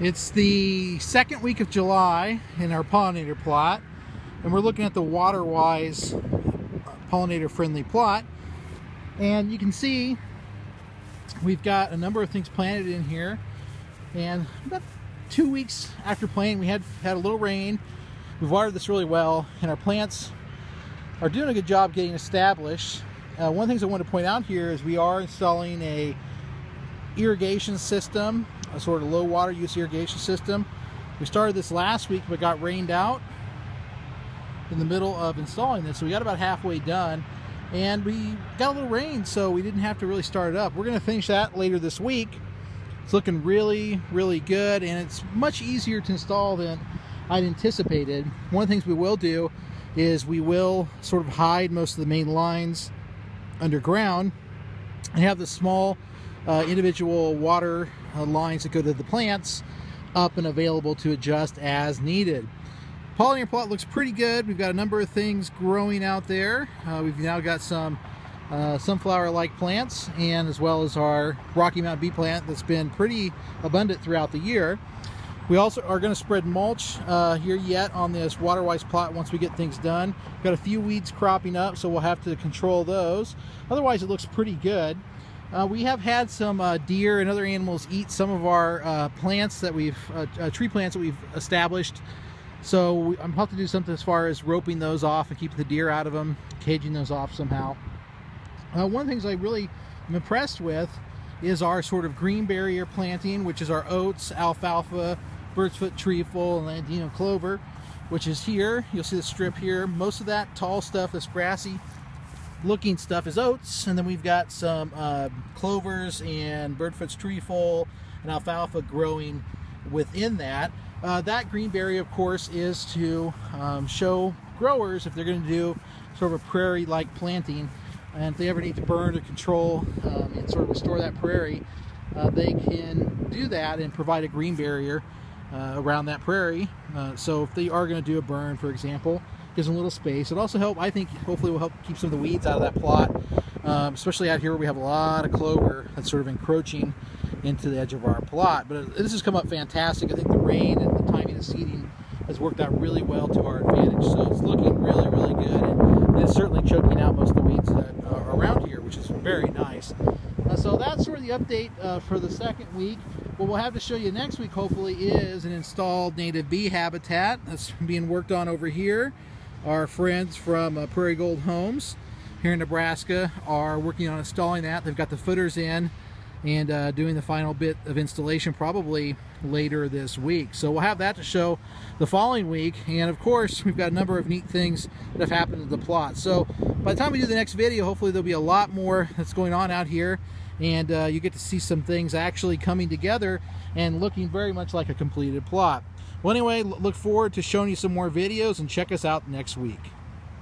It's the second week of July in our pollinator plot, and we're looking at the water-wise pollinator-friendly plot. And you can see we've got a number of things planted in here. And about 2 weeks after planting, we had a little rain. We've watered this really well, and our plants are doing a good job getting established. One of the things I want to point out here is we are installing a irrigation system, a sort of low water use irrigation system. We started this last week but got rained out in the middle of installing this, so we got about halfway done and we got a little rain, so we didn't have to really start it up. We're going to finish that later this week. It's looking really good, and it's much easier to install than I'd anticipated. One of the things we will do is we will sort of hide most of the main lines underground and have the small individual water lines that go to the plants up and available to adjust as needed. Pollinator plot looks pretty good. We've got a number of things growing out there. We've now got some sunflower-like plants, and as well as our Rocky Mountain bee plant that's been pretty abundant throughout the year. We also are going to spread mulch here yet on this water-wise plot once we get things done. We've got a few weeds cropping up, so we'll have to control those. Otherwise, it looks pretty good. We have had some deer and other animals eat some of our plants that we've, tree plants that we've established. So I'm have to do something as far as roping those off and keeping the deer out of them, caging those off somehow. One of the things I really am impressed with is our sort of green barrier planting, which is our oats, alfalfa, bird's foot trefoil, and Ladino clover, which is here. You'll see the strip here. Most of that tall stuff, this grassy looking stuff, is oats, and then we've got some clovers and birdfoot's trefoil and alfalfa growing within that. That green barrier, of course, is to show growers if they're going to do sort of a prairie-like planting, and if they ever need to burn or control and sort of restore that prairie, they can do that and provide a green barrier around that prairie. So if they are going to do a burn, for example, gives them a little space. It also help, I think, hopefully will help keep some of the weeds out of that plot, especially out here where we have a lot of clover that's sort of encroaching into the edge of our plot. But this has come up fantastic. I think the rain and the timing of seeding has worked out really well to our advantage. So it's looking really good, and it's certainly choking out most of the weeds that are around here, which is very nice. So that's sort of the update for the second week. What we'll have to show you next week, hopefully, is an installed native bee habitat that's being worked on over here. Our friends from Prairie Gold Homes here in Nebraska are working on installing that. They've got the footers in and doing the final bit of installation probably later this week. So we'll have that to show the following week. And of course, we've got a number of neat things that have happened to the plot. So by the time we do the next video, hopefully there'll be a lot more that's going on out here, and you get to see some things actually coming together and looking very much like a completed plot. Well, anyway, look forward to showing you some more videos, and check us out next week.